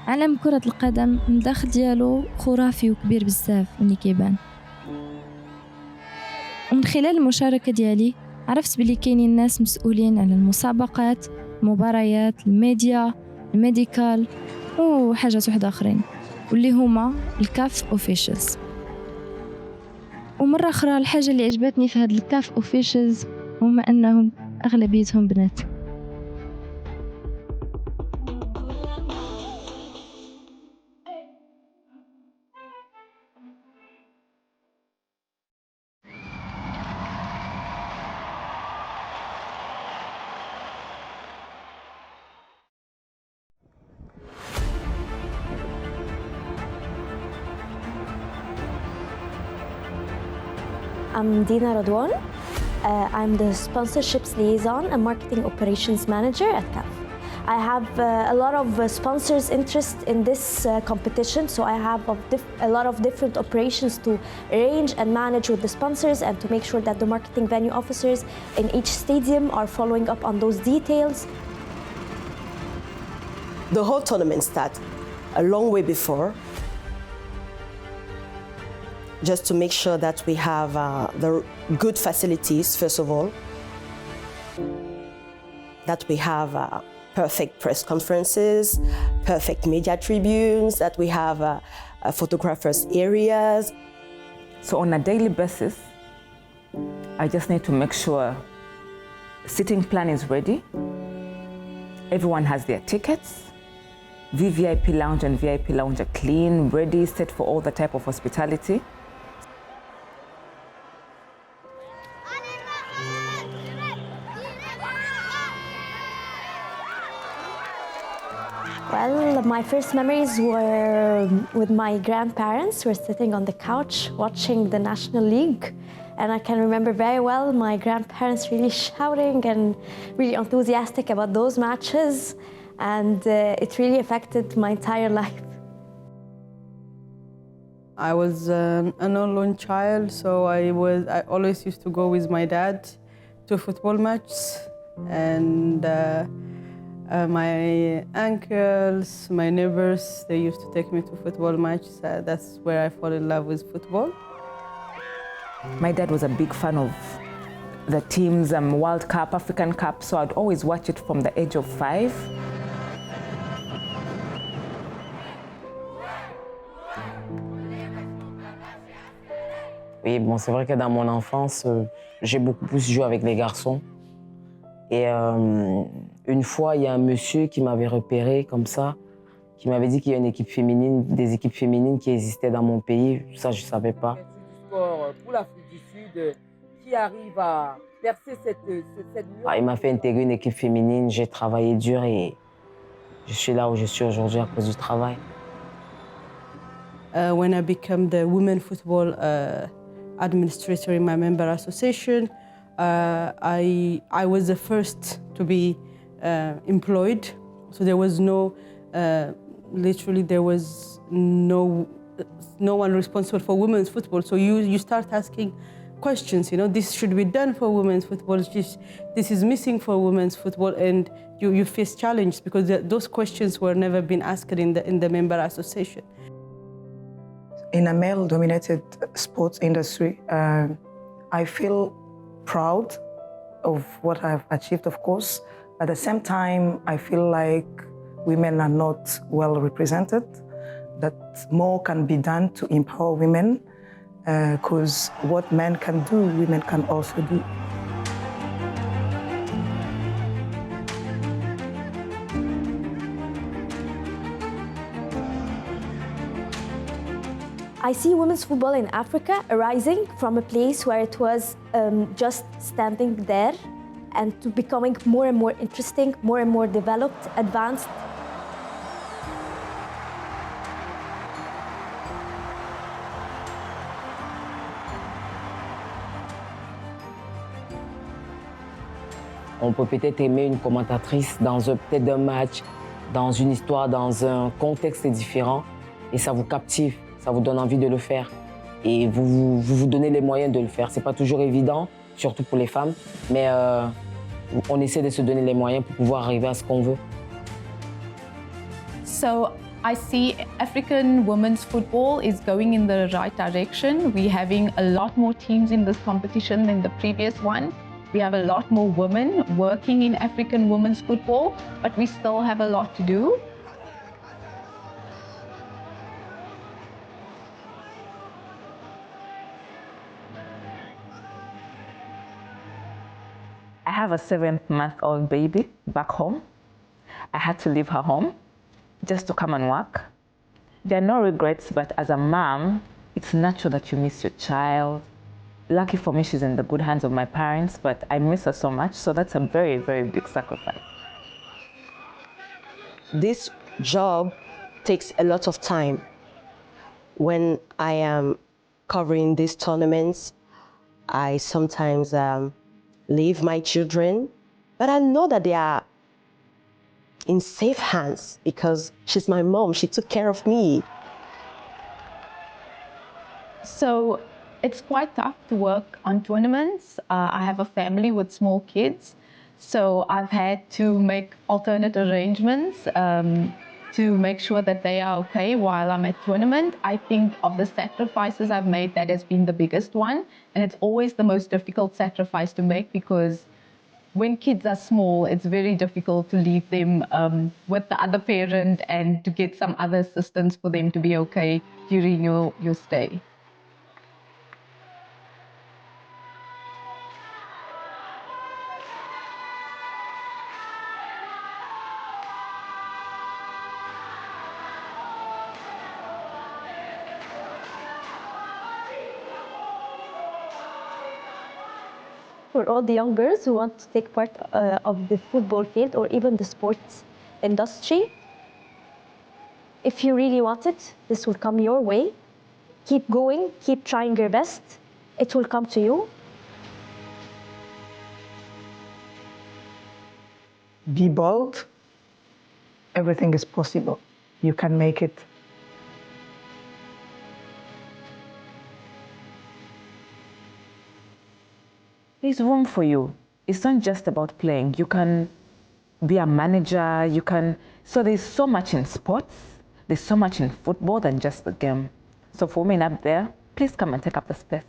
عالم كرة القدم الدخل ديالو خرافي وكبير بزاف مني كيبان. ومن خلال المشاركة ديالي عرفت بلي كاينين ناس مسؤولين على المسابقات، المباريات، الميديا، الميديكال وحاجات واحدة آخرين، واللي هما الكاف اوفيشلز. ومرة أخرى الحاجة اللي عجبتني في هاد الكاف اوفيشلز هما أنهم أغلبيتهم بنات. I'm Dina Radwan. I'm the sponsorships liaison and marketing operations manager at CAF. I have a lot of sponsors' interest in this competition, so I have a lot of different operations to arrange and manage with the sponsors and to make sure that the marketing venue officers in each stadium are following up on those details. The whole tournament started a long way before, just to make sure that we have the good facilities, first of all, that we have perfect press conferences, perfect media tribunes, that we have photographers' areas. So on a daily basis, I just need to make sure seating plan is ready, everyone has their tickets, VVIP lounge and VIP lounge are clean, ready, set for all the type of hospitality. Well, my first memories were with my grandparents. We were sitting on the couch watching the National League. And I can remember very well my grandparents really shouting and really enthusiastic about those matches. And it really affected my entire life. I was an alone child, so I always used to go with my dad to football matches. And my uncles, my neighbors, they used to take me to football matches. That's where I fall in love with football. My dad was a big fan of the teams, World Cup, African Cup, so I'd always watch it from the age of 5. Oui, bon, c'est vrai que dans mon enfance, j'ai beaucoup plus joué avec les garçons. Et une fois, il y a un monsieur qui m'avait repéré comme ça, qui m'avait dit qu'il y a une équipe féminine, des équipes féminines qui existaient dans mon pays. Ça, je ne savais pas. Pour l'Afrique du Sud, qui arrive à percer cette Il m'a fait intégrer une équipe féminine, j'ai travaillé dur et je suis là où je suis aujourd'hui à cause du travail. When I became the women football administrator in my member association, I was the first to be employed. So there was no, literally there was no one responsible for women's football. So you start asking questions, you know, this should be done for women's football, this is missing for women's football, and you face challenges because those questions were never been asked in the member association. In a male-dominated sports industry, I feel proud of what I've achieved, of course. At the same time, I feel like women are not well represented, that more can be done to empower women, because what men can do, women can also do. I see women's football in Africa arising from a place where it was just standing there and to becoming more and more interesting, more and more developed, advanced. On peut peut-être aimer une commentatrice dans peut-être un match, dans une histoire, dans un contexte différent, et ça vous captive, ça vous donne envie de le faire. Et vous donnez les moyens de le faire. C'est pas toujours évident, surtout pour les femmes, mais on essaie de se donner les moyens pour pouvoir arriver à ce qu'on veut. So I see African women's football is going in the right direction. We're having a lot more teams in this competition than the previous one. We have a lot more women working in African women's football, but we still have a lot to do. I have a 7-month-old baby back home. I had to leave her home just to come and work. There are no regrets, but as a mom, it's natural that you miss your child. Lucky for me, she's in the good hands of my parents, but I miss her so much, so that's a very, very big sacrifice. This job takes a lot of time. When I am covering these tournaments, I sometimes leave my children, but I know that they are in safe hands because she's my mom. She took care of me. So it's quite tough to work on tournaments. I have a family with small kids, so I've had to make alternate arrangements to make sure that they are okay while I'm at tournament. I think of the sacrifices I've made, that has been the biggest one, and it's always the most difficult sacrifice to make because when kids are small, it's very difficult to leave them with the other parent and to get some other assistance for them to be okay during your stay. For all the young girls who want to take part of the football field or even the sports industry, if you really want it, this will come your way. Keep going, keep trying your best. It will come to you. Be bold. Everything is possible. You can make it. There's room for you. It's not just about playing. You can be a manager, so there's so much in sports, there's so much in football than just the game. So for women up there, please come and take up the space.